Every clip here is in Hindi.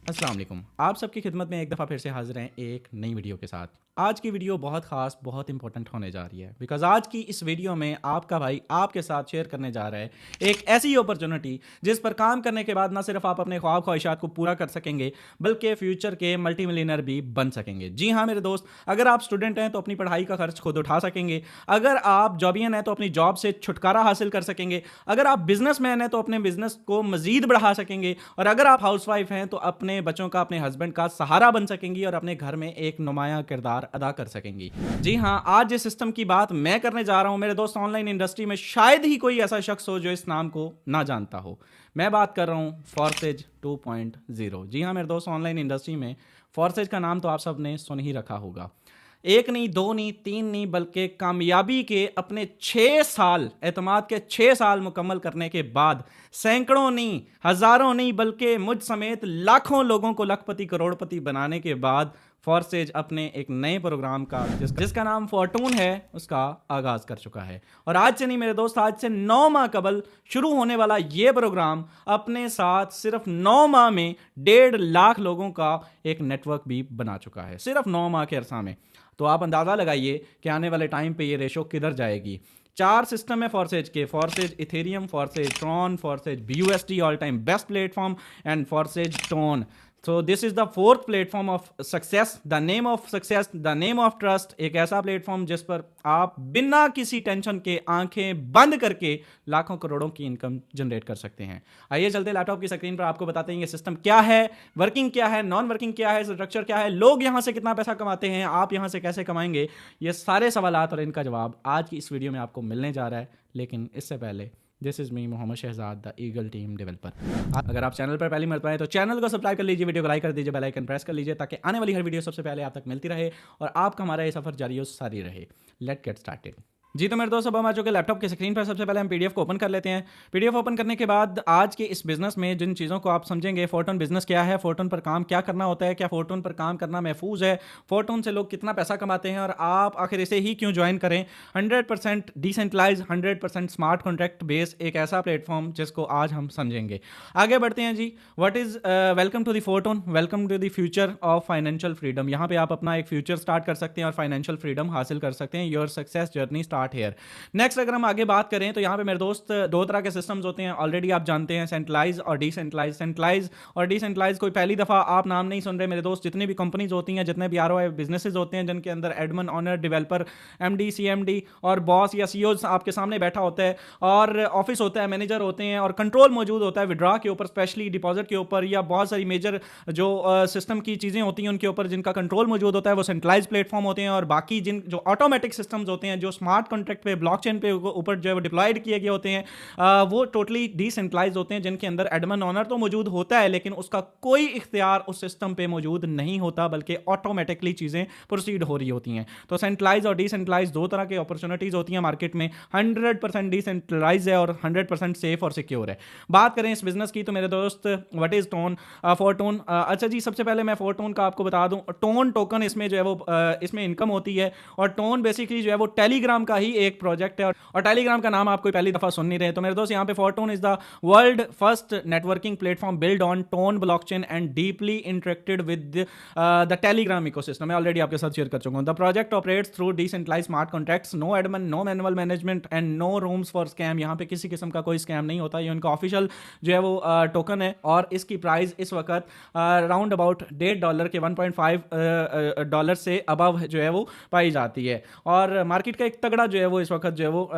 अस्सलाम वालेकुम। आप सबकी खिदमत में एक दफ़ा फिर से हाज़िर हैं एक नई वीडियो के साथ। आज की वीडियो बहुत ख़ास, बहुत इंपॉर्टेंट होने जा रही है बिकॉज़ आज की इस वीडियो में आपका भाई आपके साथ शेयर करने जा रहा है एक ऐसी अपॉर्चुनिटी जिस पर काम करने के बाद ना सिर्फ आप अपने ख्वाब ख्वाहिशात को पूरा कर सकेंगे बल्कि फ्यूचर के मल्टी मिलियनर भी बन सकेंगे। जी हाँ मेरे दोस्त, अगर आप स्टूडेंट हैं तो अपनी पढ़ाई का खर्च खुद उठा सकेंगे, अगर आप जॉबियन हैं तो अपनी जॉब से छुटकारा हासिल कर सकेंगे, अगर आप बिजनेसमैन हैं तो अपने बिजनेस को मज़ीद बढ़ा सकेंगे, और अगर आप हाउसवाइफ हैं तो अपने बच्चों का, अपने हस्बैंड का सहारा बन सकेंगी और अपने घर में एक नुमाया किरदार अदा कर सकेंगी। जी हाँ, आज जिस सिस्टम की बात मैं करने जा रहा हूं मेरे दोस्त, ऑनलाइन इंडस्ट्री में शायद ही कोई ऐसा शख्स हो जो इस नाम को ना जानता हो। मैं बात कर रहा हूं फॉर्सेज 2.0। जी हाँ मेरे दोस्त, ऑनलाइन इंडस्ट्री में फॉर्सेज का नाम तो आप सब ने सुन ही रखा होगा। एक नहीं, दो नहीं, तीन नहीं, बल्कि कामयाबी के अपने 6 साल, एतमाद के 6 साल मुकम्मल करने के बाद सैकड़ों नहीं, हजारों नहीं, बल्कि मुझ समेत लाखों लोगों को लखपति करोड़पति बनाने के बाद फॉर्सेज अपने एक नए प्रोग्राम का जिसका नाम फॉर्टून है उसका आगाज कर चुका है। और आज से नहीं मेरे दोस्त, आज से 9 माह कबल शुरू होने वाला ये प्रोग्राम अपने साथ सिर्फ 9 माह में 1.5 लाख लोगों का एक नेटवर्क भी बना चुका है, सिर्फ 9 माह के अरसा में। तो आप अंदाज़ा लगाइए कि आने वाले टाइम पे ये रेशो किधर जाएगी। 4 सिस्टम है फॉर्सेज के, Forsage Ethereum, Forsage Tron, Forsage BUSD all time best platform, and Forsage tone. So this is the fourth platform of success, the name of success, the name of trust. एक ऐसा प्लेटफॉर्म जिस पर आप बिना किसी टेंशन के आंखें बंद करके लाखों करोड़ों की इनकम जनरेट कर सकते हैं। आइए चलते लैपटॉप की स्क्रीन पर, आपको बताते हैं ये सिस्टम क्या है, वर्किंग क्या है, नॉन वर्किंग क्या है, स्ट्रक्चर क्या है, लोग यहां से कितना पैसा कमाते हैं, आप यहां से कैसे कमाएंगे। ये सारे सवालात और इनका जवाब आज की इस वीडियो में आपको मिलने जा रहा है। लेकिन इससे पहले, this is me Mohammad Shahzad, the Eagle team developer. अगर आप चैनल पर पहली मरतबा हैं तो चैनल को सब्सक्राइब कर लीजिए, वीडियो को लाइक कर दीजिए, बेल आइकन प्रेस कर लीजिए ताकि आने वाली हर वीडियो सबसे पहले आप तक मिलती रहे और आपका हमारा ये सफर जारी और सारी रहे। Let get started. जी तो मेरे दोस्त, अब हम आ चुके लैपटॉप की स्क्रीन पर। सबसे पहले हम PDF को ओपन कर लेते हैं। PDF ओपन करने के बाद आज के इस बिजनेस में जिन चीज़ों को आप समझेंगे, फोर्टून बिजनेस क्या है, फोर्टून पर काम क्या करना होता है, क्या फोर्टून पर काम करना महफूज है, फोर्टून से लोग कितना पैसा कमाते हैं और आप आखिर इसे ही क्यों ज्वाइन करें। 100% डिसेंट्रलाइज, 100% स्मार्ट कॉन्ट्रैक्ट बेस, एक ऐसा प्लेटफॉर्म जिसको आज हम समझेंगे। आगे बढ़ते हैं जी। What is welcome to the Fortune, welcome to the future of financial freedom. यहाँ पे आप अपना एक फ्यूचर स्टार्ट कर सकते हैं और फाइनेंशियल फ्रीडम हासिल कर सकते हैं। Your success journey start here. Next अगर हम आगे बात करें तो यहाँ पे मेरे दोस्त 2 तरह के सिस्टम्स होते हैं, ऑलरेडी आप जानते हैं, सेंट्रलाइज और डिसेंट्रलाइज। सेंट्रलाइज और डिसेंट्रलाइज कोई पहली दफ़ा आप नाम नहीं सुन रहे मेरे दोस्त। जितनी भी कंपनीज होती हैं, जितने भी ROI बिजनेसेस होते हैं जिनके अंदर admin, owner, developer, MD, CMD और बॉस या CEO आपके सामने बैठा होता है, और ऑफिस होता है, मैनेजर होते हैं, और कंट्रोल मौजूद होता है विड्रॉ के ऊपर, स्पेशली डिपॉजिट के ऊपर, या बहुत सारी मेजर जो सिस्टम की चीज़ें होती हैं उनके ऊपर जिनका कंट्रोल मौजूद होता है, वो सेंट्रलाइज प्लेटफॉर्म होते हैं। और बाकी जिन जो ऑटोमेटिक सिस्टम्स होते हैं, जो स्मार्ट कॉन्ट्रैक्ट पे, ब्लॉकचेन पे ऊपर जो है वो डिप्लॉयड किए गए होते हैं, वो टोटली डिसेंट्रलाइज होते हैं, जिनके अंदर एडमिन, ऑनर तो मौजूद होता है लेकिन उसका कोई इख्तियार उस सिस्टम पे मौजूद नहीं होता, बल्कि ऑटोमेटिकली चीज़ें प्रोसीड हो रही होती हैं। तो सेंट्रलाइज और डिसेंट्रलाइज 2 तरह की अपॉर्चुनिटीज़ होती हैं मार्केट में। 100% डिसेंट्रलाइज है और 100% सेफ और सिक्योर है। बात करें इस बिजनेस की तो मेरे दोस्त, व्हाट इज टोन, फोर्टून। अच्छा जी, सबसे पहले मैं फोर्टून का आपको बता दूं, टोन टोकन इसमें जो है वो इसमें इनकम होती है, और टोन बेसिकली जो है वो टेलीग्राम का ही एक प्रोजेक्ट है, और टेलीग्राम का नाम आप कोई पहली दफा सुन नहीं रहे। तो मेरे दोस्त, यहाँ पे Fortune is the world first networking platform build on TON blockchain and deeply interacted with the Telegram ecosystem. मैं ऑलरेडी आपके साथ शेयर कर चुका हूँ। The project operates through decentralised smart contracts, no admin, no manual management and no rooms for scam. यहाँ पे किसी किस्म का कोई स्कैम नहीं होता। ये उनका ऑफिशियल जो है वो टोकन है, और इसकी प्राइस इस वक्त राउंड अबाउट $1.5 के $1.5 से अबव जो है वो पाई जाती है। और मार्केट का एक तगड़ा जो है वो इस वक्त जो है वो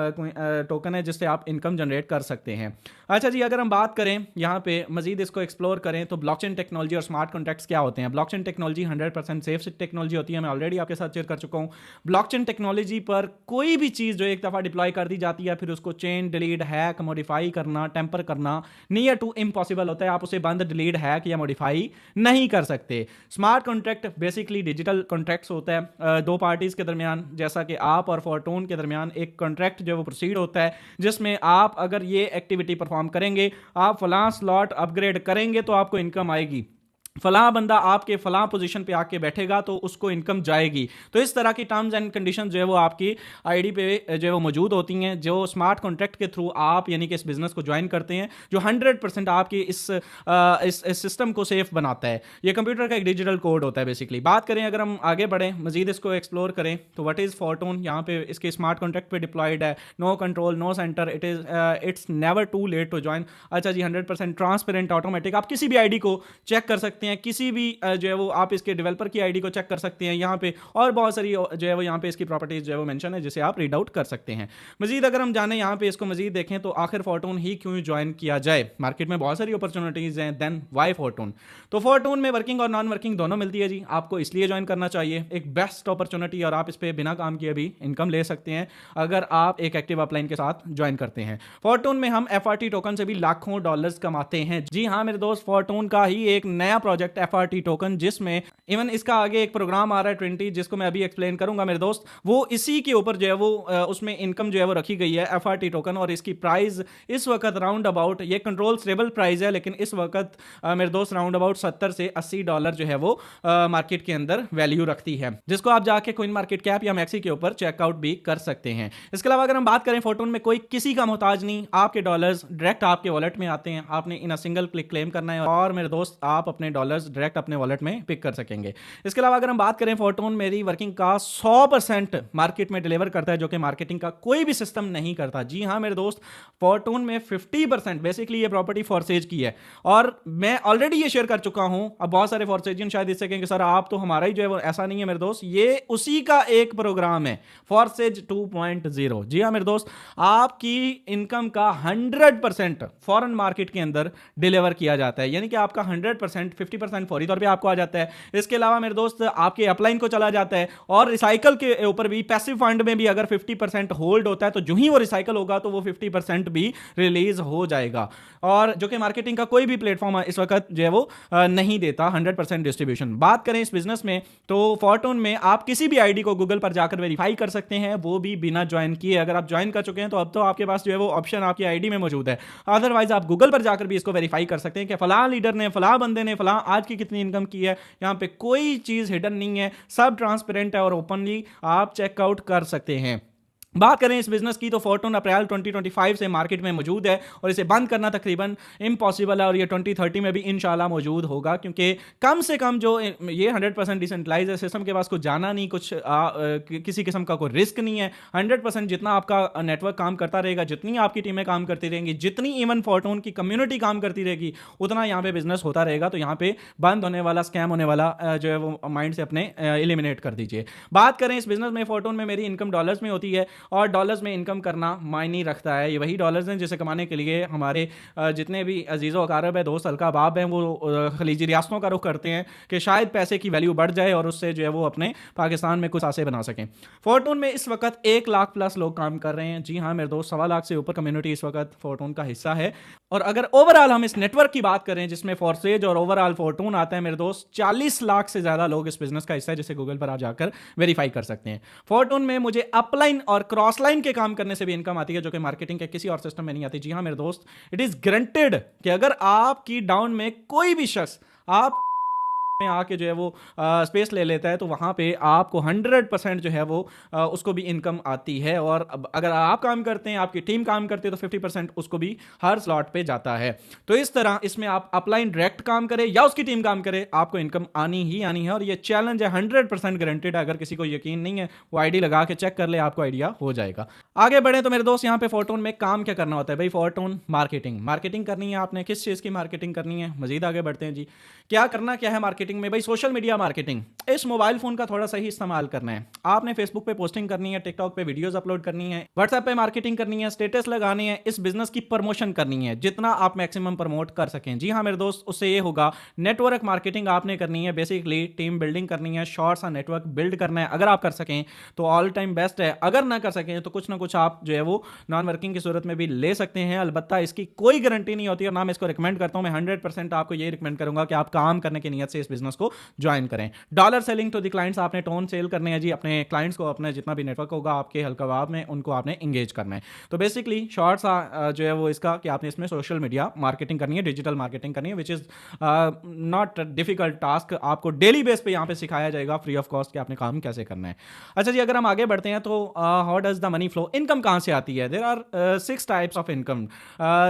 टोकन है जिससे आप इनकम जनरेट कर सकते हैं। अच्छा जी, अगर हम बात करें यहाँ पे मजीद इसको एक्सप्लोर करें तो ब्लॉकचेन टेक्नोलॉजी और स्मार्ट कॉन्ट्रैक्ट्स क्या होते हैं। ब्लॉकचेन टेक्नोलॉजी 100% सेफ टेक्नोलॉजी होती है, मैं ऑलरेडी आपके साथ शेयर कर चुका हूँ। ब्लॉकचेन टेक्नोलॉजी पर कोई भी चीज़ जो एक दफ़ा डिप्लॉय कर दी जाती है, फिर उसको चेंज, डिलीट, हैक, मॉडिफाई करना, टेम्पर करना नियर टू इम्पॉसिबल होता है। आप उसे बंद, डिलीट, हैक या मॉडिफाई नहीं कर सकते। Smart contract basically digital contracts होता है 2 पार्टीज के दरमियान, जैसा कि आप और फोर्टून के दरमियान एक कॉन्ट्रैक्ट जो है वो प्रोसीड होता है, जिसमें आप अगर ये एक्टिविटी परफॉर्म करेंगे, आप फलां स्लॉट अपग्रेड करेंगे तो आपको इनकम आएगी। फलां बंदा आपके फलां पोजीशन पे आके बैठेगा तो उसको इनकम जाएगी। तो इस तरह की टर्म्स एंड कंडीशन जो है वो आपकी आईडी पे जो है वो मौजूद होती हैं, जो स्मार्ट कॉन्ट्रैक्ट के थ्रू आप यानी कि इस बिजनेस को ज्वाइन करते हैं, जो 100% आपकी इस सिस्टम को सेफ बनाता है। ये कंप्यूटर का एक डिजिटल कोड होता है बेसिकली। बात करें अगर हम आगे बढ़ें मजीद इसको एक्सप्लोर करें तो व्हाट इज़ फोर्टून, यहाँ पे इसके स्मार्ट कॉन्ट्रैक्ट पे डिप्लॉयड है, no control no center, it's never too late to join. अच्छा जी, 100% ट्रांसपेरेंट ऑटोमेटिक, आप किसी भी आईडी को चेक कर सकते हैं, किसी भी जो है वो आप इसके डेवलपर की आईडी को चेक कर सकते हैं यहाँ पे, और बहुत सारी जो है वो यहाँ पे इसकी प्रॉपर्टीज जो है वो मेंशन है जिसे आप रीड आउट कर सकते हैं। मजीद अगर हम जाने यहाँ पे इसको मजीद देखें तो आखिर फोर्टून ही क्यों ज्वाइन किया जाए। मार्केट में बहुत सारी अपॉर्चुनिटीज हैं, देन वाई फोर्टून। तो फोर्टून में वर्किंग और नॉन वर्किंग दोनों मिलती है जी, आपको इसलिए ज्वाइन करना चाहिए, एक बेस्ट अपॉर्चुनिटी, और आप इस पर बिना काम किए भी इनकम ले सकते हैं अगर आप एक एक्टिव अपलाइन के साथ ज्वाइन करते हैं। फोर्टून में हम FRT टोकन से भी लाखों डॉलर्स कमाते हैं। जी हाँ मेरे दोस्त, फोर्टून का ही एक नया प्रोजेक्ट FRT टोकन, जिसमें इवन इसका आगे एक प्रोग्राम आ रहा है 20, जिसको मैं अभी एक्सप्लेन करूंगा मेरे दोस्त, वो इसी के ऊपर जो है वो उसमें इनकम जो है वो रखी गई है FRT टोकन, और इसकी प्राइस इस वक्त राउंड अबाउट, ये कंट्रोल स्टेबल प्राइस है, लेकिन इस वक्त मेरे दोस्त राउंड अबाउट 70 से 80 डॉलर जो है वो मार्केट के अंदर वैल्यू रखती है, जिसको आप जाके क्विन मार्केट कैप या मैक्सी के ऊपर चेकआउट भी कर सकते हैं। इसके अलावा अगर हम बात करें फोर्टून में कोई किसी का मोहताज नहीं, आपके डॉलर्स डायरेक्ट आपके वॉलेट में आते हैं, आपने इन अ सिंगल क्लिक क्लेम करना है और मेरे दोस्त आप अपने डॉलर्स डायरेक्ट अपने वॉलेट में पिक कर सकेंगे। इसके अलावा अगर हम बात करें फोर्टून मेरी वर्किंग का 100% मार्केट में डिलीवर करता है, जो कि मार्केटिंग का कोई भी सिस्टम नहीं करता। जी हाँ मेरे दोस्त, फोर्टून में 50% बेसिकली ये प्रॉपर्टी फॉरसेज की है, और मैं ऑलरेडी ये शेयर कर चुका हूं। अब बहुत सारे फॉरसेजियन शायद इससे कहेंगे सर आप तो हमारा ही जो है वो, ऐसा नहीं है मेरे दोस्त, ये उसी का एक प्रोग्राम है फॉरसेज 2.0। जी हाँ मेरे दोस्त, आपकी इनकम का 100% फॉरेन मार्केट के अंदर डिलीवर किया जाता है, यानी कि आपका 100% 50% फौरी तौर पे आपको आ जाता है। इसके अलावा मेरे दोस्त आपके अपलाइन को चला जाता है, और रिसाइकल के ऊपर भी पैसिव फंड में भी अगर 50% होल्ड होता है तो जो ही वो रिसाइकल होगा तो वो 50% भी रिलीज हो जाएगा, और जो कि मार्केटिंग का कोई भी प्लेटफॉर्म इस वक्त जो है वो नहीं देता 100% डिस्ट्रीब्यूशन। बात करें इस बिजनेस में तो फोर्टून में आप किसी भी आईडी को गूगल पर जाकर वेरीफाई कर सकते हैं, वो भी बिना ज्वाइन किए। अगर आप ज्वाइन कर चुके हैं तो अब तो आपके पास जो है वो ऑप्शन आपकी आईडी में मौजूद है, अदरवाइज आप गूगल पर जाकर भी इसको वेरीफाई कर सकते हैं कि फलां लीडर ने, फलां बंदे ने, फलां आज की कितनी इनकम की है। यहाँ पे कोई चीज हिडन नहीं है, सब ट्रांसपेरेंट है और ओपनली आप चेकआउट कर सकते हैं। बात करें इस बिजनेस की तो फोर्टून अप्रैल 2025 से मार्केट में मौजूद है, और इसे बंद करना तकरीबन इम्पॉसिबल है, और ये 2030 में भी इंशाल्लाह मौजूद होगा, क्योंकि कम से कम जो ये 100% डिसेंट्रलाइज है, सिस्टम के पास कुछ जाना नहीं, कुछ किसी किस्म का कोई रिस्क नहीं है। 100% जितना आपका नेटवर्क काम करता रहेगा, जितनी आपकी टीमें काम करती रहेंगी, जितनी इवन फोर्टून की कम्युनिटी काम करती रहेगी, उतना यहाँ पे बिजनेस होता रहेगा। तो यहाँ पे बंद होने वाला, स्कैम होने वाला जो है वो माइंड से अपने एलिमिनेट कर दीजिए। बात करें इस बिजनेस में, फोर्टून में मेरी इनकम डॉलर्स में होती है, और डॉलर्स में इनकम करना मायने रखता है। ये वही डॉलर्स हैं जिसे कमाने के लिए हमारे जितने भी अजीज़ो अकारब है, दोस्त हल्का बाब हैं, वो खलीजी रियासतों का रुख करते हैं कि शायद पैसे की वैल्यू बढ़ जाए और उससे जो है वो अपने पाकिस्तान में कुछ आसे बना सकें। फोर्टून में इस वक्त 1 लाख प्लस लोग काम कर रहे हैं। जी हाँ मेरे दोस्त, 1.25 लाख से ऊपर कम्युनिटी इस वक्त फोर्टून का हिस्सा है। और अगर ओवरऑल हम इस नेटवर्क की बात करें जिसमें फॉरसेज और ओवरऑल फोर्टून आता है मेरे दोस्त, 40 लाख से ज्यादा लोग इस बिजनेस का हिस्सा है, जिसे गूगल पर आप जाकर वेरीफाई कर सकते हैं। फोर्टून में मुझे अपलाइन और क्रॉस लाइन के काम करने से भी इनकम आती है, जो कि मार्केटिंग के किसी और सिस्टम में नहीं आती। जी हाँ मेरे दोस्त, इट इज गारंटेड कि अगर आपकी डाउन में कोई भी शख्स आप में आके जो है वो स्पेस ले लेता है तो वहाँ पे आपको 100% जो है वो उसको भी इनकम आती है। और अगर आप काम करते हैं, आपकी टीम काम करती है, तो 50% उसको भी हर स्लॉट पे जाता है। तो इस तरह इसमें आप अपलाइन डायरेक्ट काम करें या उसकी टीम काम करे, आपको इनकम आनी ही आनी है। और ये चैलेंज है, 100% गारंटेड है। अगर किसी को यकीन नहीं है वो आईडी लगा के चेक कर ले, आपको आइडिया हो जाएगा। आगे बढ़े तो मेरे दोस्त, यहाँ पे फोर्टून में काम क्या करना होता है भाई? फोर्टून मार्केटिंग करनी है आपने। किस चीज़ की मार्केटिंग करनी है? मजीद आगे बढ़ते हैं जी। क्या करना क्या है मार्केटिंग में भाई? Social media marketing. इस मोबाइल फोन का थोड़ा सही इस्तेमाल करना है। आपने फेसबुक पे पोस्टिंग करनी है, टिकटॉक पे वीडियोस अपलोड करनी है, व्हाट्सएप पे मार्केटिंग करनी है, स्टेटस लगाने हैं, इस बिजनेस की प्रमोशन करनी है जितना आप मैक्सिमम प्रमोट कर सकें। जी हाँ मेरे दोस्त, उससे ये होगा, नेटवर्क मार्केटिंग आपने करनी है, बेसिकली टीम बिल्डिंग करनी है, शॉर्ट सा नेटवर्क बिल्ड करना है। अगर आप कर सकें तो ऑल टाइम बेस्ट है, अगर ना कर सकें तो कुछ ना कुछ आप जो है वो नॉन वर्किंग की सूरत में भी ले सकते हैं। अलबत्ता इसकी कोई गारंटी नहीं होती और ना मैं इसको रिकमेंड करता हूं। मैं 100% आपको ये रिकमेंड करूंगा कि आप काम करने की नीयत से इस बिजनेस को ज्वाइन करें। Dollar selling to the clients, आपने टोन सेल करने हैं जी अपने क्लाइंट्स को, अपने जितना भी नेटवर्क होगा आपके हल्काबाब में उनको आपने इंगेज करना है। तो बेसिकली शॉर्ट्स जो है वो इसका कि आपने इसमें सोशल मीडिया मार्केटिंग करनी है, डिजिटल मार्केटिंग करनी है, which is not difficult task. आपको डेली बेस पे यहाँ पे सिखाया जाएगा फ्री ऑफ कॉस्ट कि आपने काम कैसे करना है। अच्छा जी, अगर हम आगे बढ़ते हैं तो how does the money flow, income कहाँ से आती है? There are 6 types of income.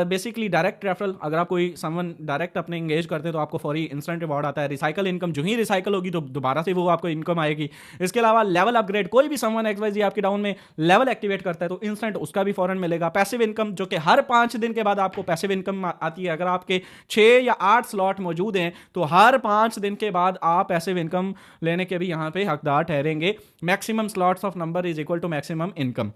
Basically direct referral, अगर आप कोई समवन डायरेक्ट अपने इंगेज करते हैं तो आपको फौरी इंस्टेंट रिवॉर्ड आता है। रिसाइकल इनकम, जो ही रिसाइकल होगी तो दोबारा से वो आपको इनकम आएगी। इसके अलावा लेवल अपग्रेड, कोई भी समवन XYZ आपके डाउन में लेवल एक्टिवेट करता है तो इंस्टेंट उसका भी फौरन मिलेगा। पैसिव इनकम, जो कि हर 5 दिन के बाद आपको पैसिव इनकम आती है। अगर आपके 6 या 8 स्लॉट मौजूद हैं तो हर 5 दिन के बाद आप पैसिव इनकम लेने के भी यहां पे हकदार ठहरेंगे। Maximum slots of number is equal to maximum income.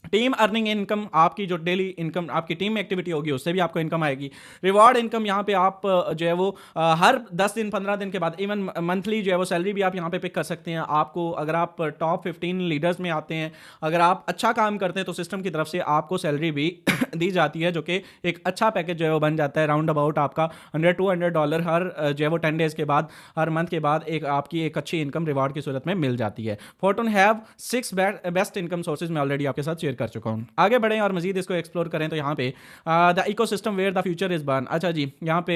Team earning income, आपकी जो डेली इनकम आपकी टीम में एक्टिविटी होगी उससे भी आपको इनकम आएगी। रिवॉर्ड इनकम, यहाँ पे आप जो है वो हर 10 दिन 15 दिन के बाद इवन मंथली जो है वो सैलरी भी आप यहाँ पे पिक कर सकते हैं। आपको अगर आप टॉप 15 लीडर्स में आते हैं, अगर आप अच्छा काम करते हैं तो सिस्टम की तरफ से आपको सैलरी भी दी जाती है, जो कि एक अच्छा पैकेज जो है वो बन जाता है। राउंड अबाउट आपका $100-200 हर जो है वो 10 डेज के बाद, हर मंथ के बाद एक आपकी एक अच्छी इनकम रिवॉर्ड की सूरत में मिल जाती है। फोर्टून हैव 6 बेस्ट इनकम सोर्सेज मैं ऑलरेडी आपके साथ शेयर कर चुका हूं। आगे बढ़ें और मजीद इसको एक्सप्लोर करें तो यहाँ पे the ecosystem where the future is born. अच्छा जी, यहाँ पे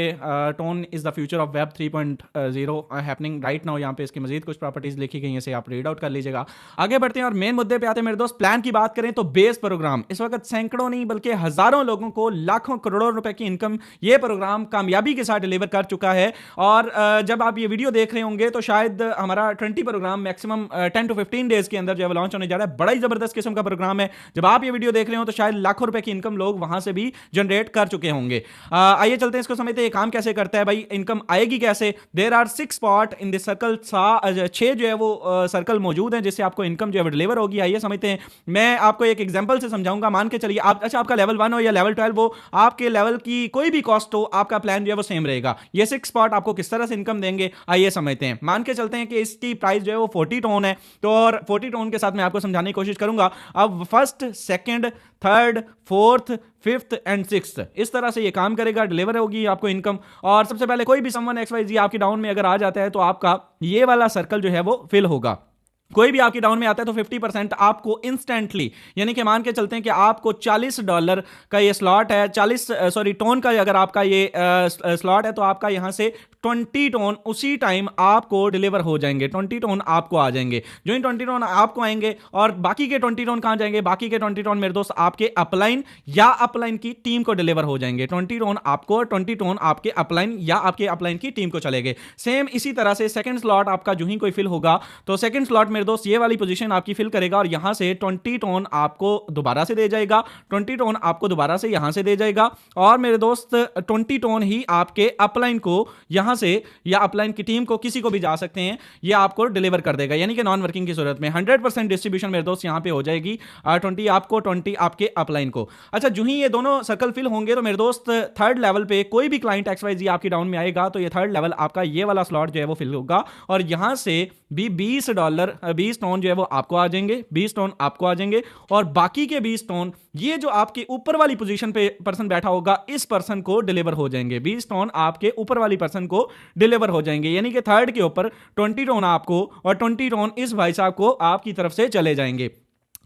TON is the future of web 3.0 happening right now. यहाँ पे इसकी मजीद कुछ प्रॉपर्टीज लिखी गई हैं, इसे आप रीड आउट कर लीजिएगा। आगे बढ़ते हैं और मेन मुद्दे पे आते हैं मेरे दोस्त। प्लान की बात करें तो बेस प्रोग्राम इस वक्त सैकड़ों नहीं बल्कि हजारों लोगों को लाखों करोड़ों रुपए की इनकम ये प्रोग्राम कामयाबी के साथ डिलीवर कर चुका है। और जब आप ये वीडियो देख रहे होंगे तो शायद हमारा 20 प्रोग्राम मैक्सिमम 10 to 15 डेज के अंदर जो है लॉन्च होने जा रहा है। बड़ा ही जबरदस्त किस्म का प्रोग्राम है। जब आप ये वीडियो देख रहे हो तो शायद लाखों रुपए की इनकम लोग वहां से भी जनरेट कर चुके होंगे। आइए चलते हैं इसको समझते हैं ये काम कैसे करता है भाई, इनकम आएगी कैसे। There are 6 spot in this circle, 6 जो है वो सर्कल मौजूद हैं जिससे आपको इनकम जो है डिलीवर होगी। आइए समझते हैं, मैं आपको एक एग्जांपल से समझाऊंगा। मान के चलिए आप, अच्छा आपका लेवल 1 हो या लेवल 12 हो, आपके लेवल की कोई भी कॉस्ट हो, आपका प्लान जो है वो सेम रहेगा। ये 6 स्पॉट आपको किस तरह से इनकम देंगे आइए समझते हैं। मान के चलते हैं कि इसकी प्राइस जो है वो 40 टोन है, तो और 40 टोन के साथ मैं आपको समझाने की कोशिश करूंगा। अब first, second, third, fourth, fifth and sixth, इस तरह से ये काम करेगा, डिलीवर होगी आपको इनकम। और सबसे पहले कोई भी समवन XYZ आपकी डाउन में अगर आ जाता है तो आपका ये वाला सर्कल जो है वो फिल होगा। कोई भी आपकी डाउन में आता है तो 50% आपको इंस्टेंटली, यानी कि मान के चलते हैं कि आपको $40 का ये स्लॉट है, 40 टोन का अगर आपका ये स्लॉट है तो आपका यहां से 20 टोन उसी टाइम आपको डिलीवर हो जाएंगे। 20 टोन आपको आ जाएंगे। जो इन 20 टोन आपको आएंगे और बाकी के 20 टोन कहां जाएंगे? बाकी के 20 टोन मेरे दोस्त आपके अपलाइन या अपलाइन की टीम को डिलीवर हो जाएंगे। 20 टोन आपको, 20 टोन आपके अपलाइन या आपके अपलाइन की टीम को चलेंगे। सेम इसी तरह से सेकंड स्लॉट आपका जो ही कोई फिल होगा तो सेकंड स्लॉट मेरे दोस्त ये वाली पोजीशन आपकी फिल करेगा और यहां से 20 टोन आपको दोबारा से दे जाएगा। 20 टोन आपको दोबारा से यहां से दे जाएगा और मेरे दोस्त 20 टोन ही आपके अपलाइन को यहां से या अपलाइन की टीम को, किसी को भी जा सकते हैं, ये आपको डिलीवर कर देगा। यानी कि नॉन वर्किंग की सूरत में 100% डिस्ट्रीब्यूशन मेरे दोस्त यहां पे हो जाएगी। 20 आपको, 20 आपके अपलाइन को। अच्छा, जो ही ये दोनों सर्कल फिल होंगे तो मेरे दोस्त थर्ड लेवल पे कोई भी क्लाइंट XYZ आपकी डाउन में आएगा तो ये थर्ड लेवल आपका ये वाला स्लॉट जो है वो फिल होगा और यहां से भी $20 टोन जो है वो आपको आ जाएंगे, 20 टोन आपको आ जाएंगे और बाकी के 20 टोन ये जो आपके ऊपर वाली पोजीशन पे पर्सन बैठा होगा इस पर्सन को डिलीवर हो जाएंगे। 20 टोन आपके ऊपर वाली पर्सन को डिलीवर हो जाएंगे। यानी कि थर्ड के ऊपर 20 टोन आपको और 20 टोन इस भाई साहब को आपकी तरफ से चले जाएंगे।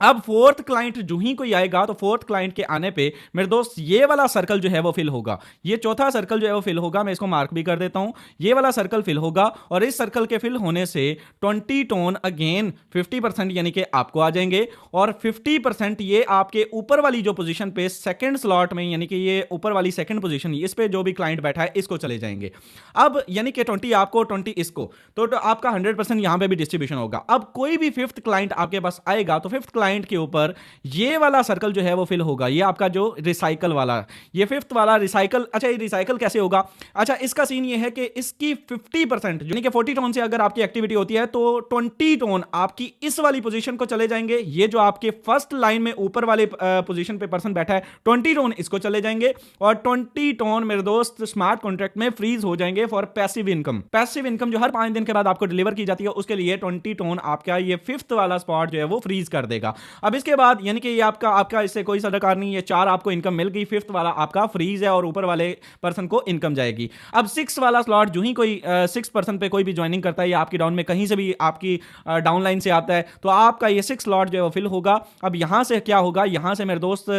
अब फोर्थ क्लाइंट जो ही कोई आएगा तो फोर्थ क्लाइंट के आने पे मेरे दोस्त ये वाला सर्कल जो है वो फिल होगा। ये चौथा सर्कल जो है वो फिल होगा, मैं इसको मार्क भी कर देता हूं। ये वाला सर्कल फिल होगा और इस सर्कल के फिल होने से 20 टोन अगेन 50% यानी कि आपको आ जाएंगे और 50% ये आपके ऊपर वाली जो पोजीशन पे सेकंड स्लॉट में, यानी कि ये ऊपर वाली सेकंड पोजीशन, इस पे जो भी क्लाइंट बैठा है इसको चले जाएंगे। अब यानी कि 20 आपको, 20 इसको, तो आपका 100% यहां पे भी डिस्ट्रीब्यूशन होगा। अब कोई भी फिफ्थ क्लाइंट आपके पास आएगा तो फिफ्थ क्लाइंट के ऊपर ये वाला सर्कल जो है वो फिल होगा। ये आपका जो रिसाइकल वाला, ये फिफ्थ वाला रिसाइकल। अच्छा, ये रिसाइकल कैसे होगा? अच्छा, इसका सीन ये है कि इसकी 50% यानी कि 40 टोन से अगर आपकी एक्टिविटी होती है तो 20 टोन आपकी इस वाली पोजीशन को चले जाएंगे। ये जो आपके फर्स्ट लाइन में ऊपर वाले पोजीशन पे पर्सन बैठा है 20 टोन इसको चले जाएंगे और 20 टोन मेरे दोस्त स्मार्ट कॉन्ट्रैक्ट में फ्रीज हो जाएंगे for passive income. Passive income जो हर 5 दिन के बाद आपको डिलीवर की जाती है उसके लिए 20 टोन आपका ये फिफ्थ वाला स्पॉट जो है वो फ्रीज कर देगा। जाएगा। अब इसके बाद यानी कि ये आपका इससे कोई सरकार नहीं, ये 4 आपको इनकम मिल गई, 5th वाला आपका फ्रीज है और ऊपर वाले पर्सन को इनकम जाएगी। अब 6 वाला स्लॉट जो ही कोई 6 पर्सन पे कोई भी ज्वाइनिंग करता है या आपकी डाउन में कहीं से भी आपकी डाउनलाइन से आता है तो आपका ये 6 स्लॉट जो है वो फिल होगा। अब यहां से क्या होगा, यहां से मेरे दोस्त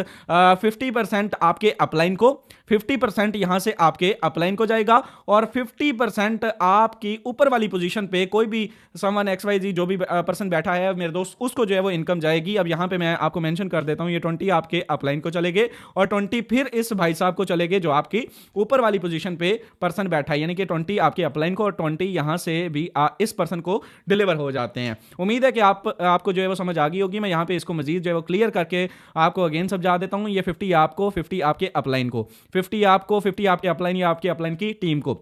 50% आपके अपलाइन को, 50% यहां से आपके अपलाइन को जाएगा और 50% आपकी ऊपर वाली पोजीशन पे कोई भी समवन XYZ जो भी पर्सन बैठा है मेरे दोस्त, उसको जो है वो इनकम जाएगी। अब यहां पे मैं आपको मेंशन कर देता हूं, ये 20 आपके अपलाइन को चलेंगे और 20 फिर इस भाई साहब को चलेंगे जो आपकी ऊपर वाली पोजीशन पे पर्सन बैठा है, यानी कि 20 आपके अपलाइन को और 20 यहां से भी इस पर्सन को डिलीवर हो जाते हैं। उम्मीद है कि आपको जो है वो समझ आ गई होगी। मैं यहां पे इसको मजीद जो है वो क्लियर करके आपको अगेन समझा देता हूं। ये 50 आपको, 50 आपके अपलाइन को, 50 आपको, 50 आपके अपलाइन या आपके अपलाइन की टीम को,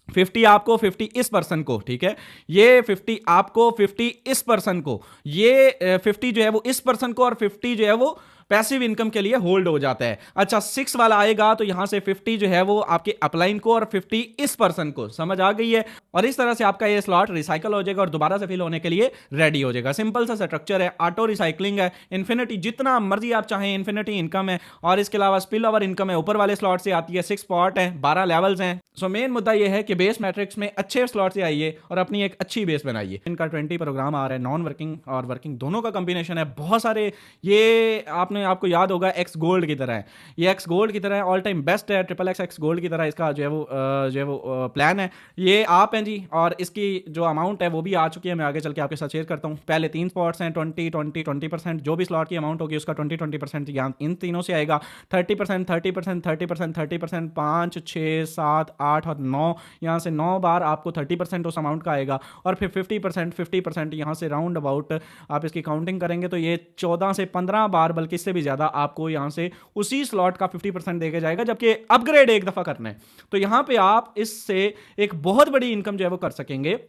50 आपको, 50 इस पर्सन को, ठीक है। ये 50 आपको, 50 इस पर्सन को, ये 50 जो है वो इस पर्सन को और 50 जो है वो पैसिव इनकम के लिए होल्ड हो जाता है। अच्छा 6 वाला आएगा तो यहां से 50 जो है वो आपके अपलाइन को और 50 इस पर्सन को, समझ आ गई है। और इस तरह से आपका ये स्लॉट रिसाइकल हो जाएगा और दोबारा से फिल होने के लिए रेडी हो जाएगा। सिंपल सा स्ट्रक्चर है, ऑटो रिसाइकलिंग है, इन्फिनिटी जितना मर्जी आप चाहें इन्फिनिटी इनकम है और इसके अलावा स्पिल ओवर इनकम है, ऊपर वाले स्लॉट से आती है, 6 स्पॉट है, 12 लेवल्स हैं। सो मेन मुद्दा यह है कि बेस मैट्रिक्स में अच्छे स्लॉट से आइए और अपनी एक अच्छी बेस बनाइए। इनका 20 प्रोग्राम आ रहा है, नॉन वर्किंग और वर्किंग दोनों का कॉम्बिनेशन है, बहुत सारे। ये आपको याद होगा एक्स गोल्ड की तरह है, ये एक्स गोल्ड की तरह है, ऑल टाइम बेस्ट है, XXX एक्स गोल्ड की तरह इसका जो है वो प्लान है। ये आप हैं जी और इसकी जो अमाउंट है वो भी आ चुकी है, मैं आगे चल के आपके साथ शेयर करता हूँ। पहले 3 स्पॉट्स हैं, 20% जो भी स्लॉट की अमाउंट होगी उसका 20% यहाँ इन तीनों से आएगा। 30%, 30%, 30%, 30%, 5, 6, 7, 8 और 9, यहाँ से 9 बार आपको 30% उस अमाउंट का आएगा और फिर 50% यहाँ से राउंड अबाउट आप इसकी काउंटिंग करेंगे तो ये 14 से 15 बार बल्कि इससे भी ज़्यादा आपको यहां से उसी स्लॉट का 50% देके जाएगा। जबकि अपग्रेड एक दफा करना है तो यहां पे आप इससे एक बहुत बड़ी इनकम जो है वो कर सकेंगे।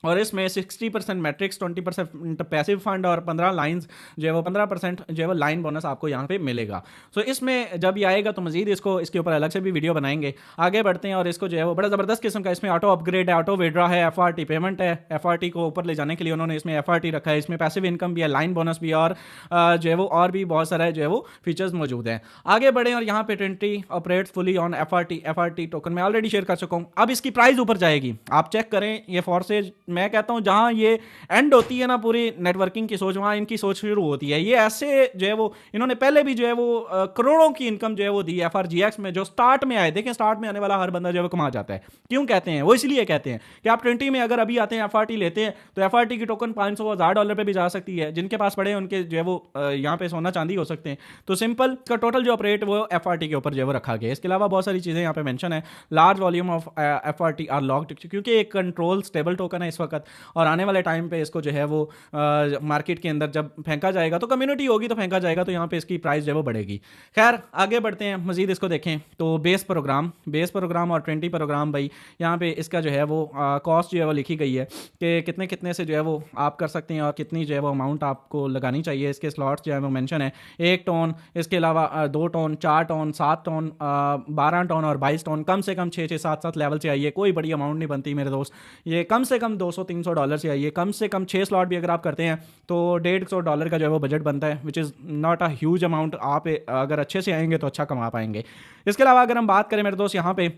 और इसमें 60% मैट्रिक्स, 20% पैसिव फंड और 15 लाइन्स जो है वो 15% जो है वो लाइन बोनस आपको यहाँ पे मिलेगा। सो इसमें जब ये आएगा तो मजीद इसके ऊपर अलग से भी वीडियो बनाएंगे। आगे बढ़ते हैं और इसको जो है वो बड़ा ज़बरदस्त किस्म का इसमें ऑटो अपग्रेड है, ऑटो विड्रॉ है, FRT पेमेंट है। FRT को ऊपर ले जाने के लिए उन्होंने इसमें FRT रखा है, इसमें पैसिव इनकम भी है, लाइन बोनस भी और जो है वो और भी बहुत सारा जो है वो फीचर्स मौजूद हैं। आगे बढ़े और यहाँ पे 20 operates fully on FRT token मैं ऑलरेडी शेयर कर चुका हूँ। अब इसकी प्राइस ऊपर जाएगी, आप चेक करें। ये फोर्सेज मैं कहता हूं जहां ये एंड होती है ना पूरी नेटवर्किंग की सोच, वहां इनकी सोच शुरू होती है। ये ऐसे जो है वो इन्होंने पहले भी जो है वो करोड़ों की इनकम जो है वो दी FRGX में, जो स्टार्ट में आए। देखें स्टार्ट में आने वाला हर बंदा जो है वो कमा जाता है। क्यों कहते हैं वो? इसलिए कहते हैं कि आप 20 में अगर अभी आते हैं FRT लेते हैं तो FRT की टोकन $500,000 पे भी जा सकती है। जिनके पास पड़े उनके जो है वो यहाँ पे सोना चांदी हो सकते हैं। तो सिंपल का टोटल जो ऑपरेट वो FRT के ऊपर जो है वो रखा गया। इसके अलावा बहुत सारी चीज़ें यहाँ पे मेंशन है। Large volume of FRT are locked, क्योंकि एक कंट्रोल स्टेबल टोकन है इस वक्त और आने वाले टाइम पे इसको जो है वो मार्केट के अंदर जब फेंका जाएगा तो कम्युनिटी होगी तो फेंका जाएगा तो यहाँ पे इसकी प्राइस जो है वो बढ़ेगी। खैर आगे बढ़ते हैं, मजीद इसको देखें तो बेस प्रोग्राम और 20 प्रोग्राम भाई यहाँ पे इसका जो है वो कॉस्ट जो है वो लिखी गई है कि कितने कितने से जो है वो आप कर सकते हैं और कितनी जो है वो अमाउंट आपको लगानी चाहिए। इसके स्लॉट्स जो है वो मेंशन है, 1 टोन, इसके अलावा 2 टोन, 4 टोन, 7 टोन, 12 टोन और 22 टोन, कम से कम 6-6, 7-7 लेवल से आइए। कोई बड़ी अमाउंट नहीं बनती मेरे दोस्त, ये कम से कम $200-300 से आइए। कम से कम 6 स्लॉट भी अगर आप करते हैं तो $150 का जो है वो बजट बनता है, which is not a huge amount. आप अगर अच्छे से आएंगे तो अच्छा कमा पाएंगे। इसके अलावा अगर हम बात करें मेरे दोस्त यहाँ पे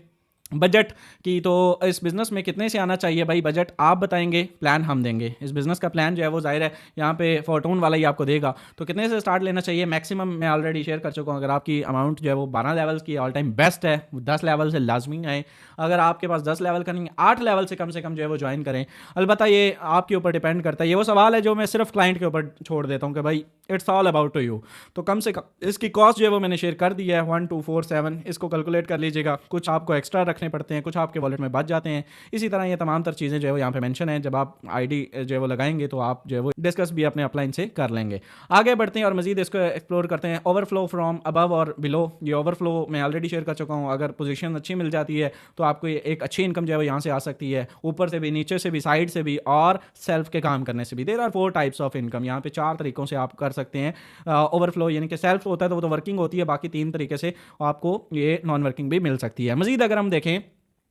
बजट की, तो इस बिज़नेस में कितने से आना चाहिए भाई? बजट आप बताएंगे, प्लान हम देंगे। इस बिज़नेस का प्लान जो है वो जाहिर है यहाँ पे फॉर्टून वाला ही आपको देगा। तो कितने से स्टार्ट लेना चाहिए? मैक्सिमम मैं ऑलरेडी शेयर कर चुका हूँ। अगर आपकी अमाउंट जो है वो 12 लेवल्स की ऑल टाइम बेस्ट है, 10 लेवल से लाजमी आए। अगर आपके पास 10 लेवल का नहीं, 8 लेवल से कम जो है वो ज्वाइन करें। अलबत्ता ये आपके ऊपर डिपेंड करता है। ये वो सवाल है जो मैं सिर्फ क्लाइंट के ऊपर छोड़ देता हूँ कि भाई it's all about to you. तो कम से कम इसकी कॉस्ट जो है वो मैंने शेयर कर दी है, 1247। इसको कैलकुलेट कर लीजिएगा। कुछ आपको एक्स्ट्रा रखने पड़ते हैं, कुछ आपके वॉलेट में बच जाते हैं। इसी तरह ये तमाम तर चीज़ें जो है वो यहाँ पे मेंशन है। जब आप आईडी जो है वो लगाएंगे तो आप जो है वो डिस्कस भी अपने अपलाइन से कर लेंगे। आगे बढ़ते हैं और मजीद इसको एक्सप्लोर करते हैं। ओवरफ्लो फ्रॉम अबव और बिलो, ये ओवरफ्लो मैं ऑलरेडी शेयर कर चुका हूँ। अगर पोजीशन अच्छी मिल जाती है तो आपको एक अच्छी इनकम जो है वो यहाँ से आ सकती है, ऊपर से भी, नीचे से भी, साइड से भी और सेल्फ के काम करने से भी। There are 4 types of income. यहाँ पे 4 तरीकों से आप कर सकते हैं ओवरफ्लो, यानी कि सेल्फ होता है तो वो तो वर्किंग होती है, बाकी 3 तरीके से आपको ये नॉन वर्किंग भी मिल सकती है। मजीद अगर हम देखें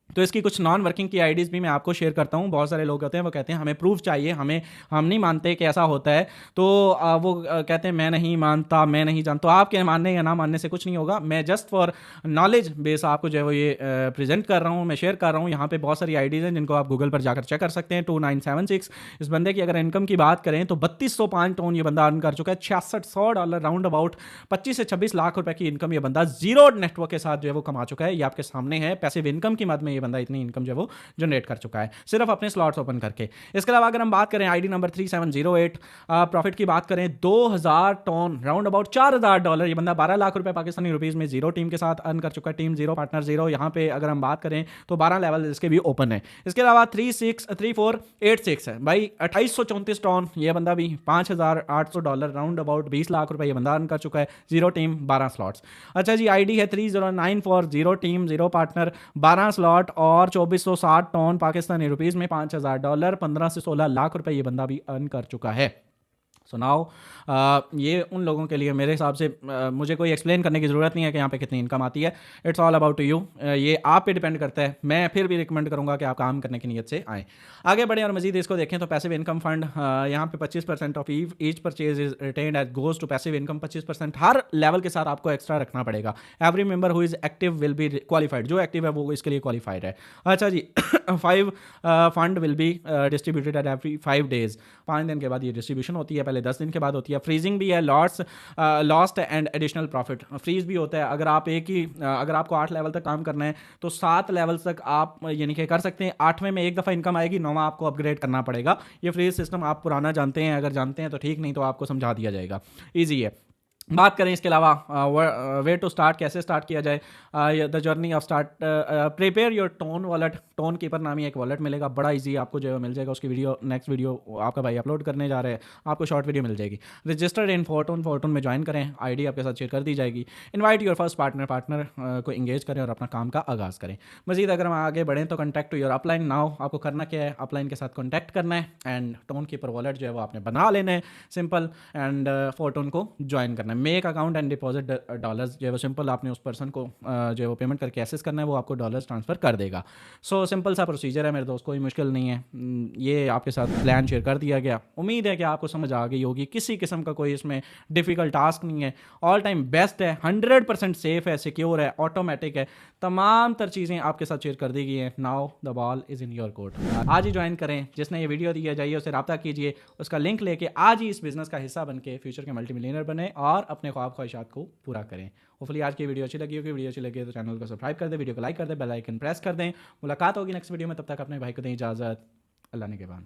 तो इसकी कुछ नॉन वर्किंग की आईडीज़ भी मैं आपको शेयर करता हूँ। बहुत सारे लोग होते हैं वो कहते हैं हमें प्रूफ चाहिए, हम नहीं मानते कि ऐसा होता है। तो वो कहते हैं मैं नहीं मानता, मैं नहीं जानता। तो आपके मानने या ना मानने से कुछ नहीं होगा। मैं जस्ट फॉर नॉलेज बेस आपको जो है वो ये प्रेजेंट कर रहा हूँ, मैं शेयर कर रहा हूँ। यहाँ पे बहुत सारी आईडीज़ हैं जिनको आप गूगल पर जाकर चेक कर सकते हैं। 2976 इस बंदे की अगर इनकम की बात करें तो 3205 टोन ये बंदा अर्न कर चुका है। $6600 राउंड अबाउट 25 से 26 लाख रुपए की इनकम ये बंदा जीरो नेटवर्क के साथ जो है वो कमा चुका है। ये आपके सामने है। पैसिव इनकम की मद में ये बंदा इतनी इनकम जो है वो जनरेट कर चुका है सिर्फ अपने स्लॉट्स ओपन करके। इसके अलावा अगर हम बात करें आईडी नंबर 3708, प्रॉफिट की बात करें 2000 टन राउंड अबाउट $4000 ये बंदा 12 लाख रुपए पाकिस्तानी रुपीस में जीरो टीम के साथ अर्न कर चुका है। Team zero partner zero. यहाँ पे अगर हम बात करें तो 12 लेवल इसके भी ओपन है। इसके अलावा 3486 है भाई 2834 टन ये बंदा भी $5800 राउंड अबाउट 20 लाख रुपए ये बंदा अर्न कर चुका है। Zero team 12 slots. अच्छा जी आईडी है 3094 zero team zero partner 12 slot और 2460 टन पाकिस्तानी रुपीस में $5000 15 से 16 लाख रुपए ये बंदा भी अर्न कर चुका है। सो नाउ ये उन लोगों के लिए मेरे हिसाब से मुझे कोई एक्सप्लेन करने की ज़रूरत नहीं है कि यहाँ पे कितनी इनकम आती है। It's all about you. ये आप पे डिपेंड करता है। मैं फिर भी रिकमेंड करूँगा कि आप काम करने की नीयत से आएँ। आगे बढ़ें और मजीद इसको देखें तो पैसिव इनकम फंड यहाँ पे 25% of each purchase is retained as goes to passive income. 25% हर लेवल के साथ आपको एक्स्ट्रा रखना पड़ेगा। Every member who is active will be qualified. जो एक्टिव है वो इसके लिए क्वालिफाइड है। अच्छा जी 5 fund will be distributed at every 5 days. 5 दिन के बाद ये डिस्ट्रीब्यूशन होती है, पहले 10 दिन के बाद होती है। फ्रीजिंग भी है, lost and additional profit freeze भी होता है। अगर आप अगर आपको 8 लेवल तक काम करना है तो 7 लेवल तक आप यानी कि कर सकते हैं। 8वें में एक दफ़ा इनकम आएगी, 9वां आपको अपग्रेड करना पड़ेगा। ये फ्रीज सिस्टम आप पुराना जानते हैं, अगर जानते हैं तो ठीक, नहीं तो आपको समझा दिया जाएगा। ईजी है। बात करें इसके अलावा वे टू स्टार्ट, कैसे स्टार्ट किया जाए, the journey of start, prepare your tone wallet. Tone keeper नामी एक वॉलेट मिलेगा, बड़ा इजी आपको जो है मिल जाएगा। उसकी वीडियो नेक्स्ट वीडियो आपका भाई अपलोड करने जा रहे हैं, आपको शॉर्ट वीडियो मिल जाएगी। रजिस्टर्ड इन फोर्टून में ज्वाइन करें, आईडी आपके साथ शेयर कर दी जाएगी। इनवाइट योर फर्स्ट पार्टनर को इंगेज करें और अपना काम का आगाज़ करें। मजीद अगर हम आगे बढ़ें तो contact to your upline now. आपको करना क्या है, अपलाइन के साथ कॉन्टैक्ट करना है एंड टोन कीपर वॉलेट जो है वो आपने बना लेना है सिंपल, एंड फोर्टून को ज्वाइन करना है। Make account and deposit dollars जो है वो सिंपल, आपने उस पर्सन को जो है वो पेमेंट करके एक्सेस करना है, वो आपको डॉलर्स ट्रांसफ़र कर देगा। सो सिंपल सा प्रोसीजर है मेरे दोस्त, कोई मुश्किल नहीं है। ये आपके साथ प्लान शेयर कर दिया गया। उम्मीद है कि आपको समझ आ गई होगी। किसी किस्म का कोई इसमें डिफ़िकल्ट टास्क नहीं है। ऑल टाइम बेस्ट है, 100% सेफ़ है, सिक्योर है, ऑटोमेटिक है। तमाम तर चीज़ें आपके साथ शेयर कर दी गई हैं। Now the ball is in your court. आज ही ज्वाइन करें। जिसने ये वीडियो दिया जाइए उससे रब्ता कीजिए, उसका लिंक लेके आज ही इस बिज़नेस का हिस्सा बन के फ्यूचर के मल्टीमिलियनर बने और अपने ख्वाब ख्वाहिशात को पूरा करें। होपफुली आज की वीडियो अच्छी लगी होगी। वीडियो अच्छी लगी है तो चैनल को सब्सक्राइब कर दें, वीडियो को लाइक कर दें, बेल आइकन प्रेस कर दें। मुलाकात होगी नेक्स्ट वीडियो में, तब तक अपने भाई को दें इजाज़त। अल्लाह ने के बाद।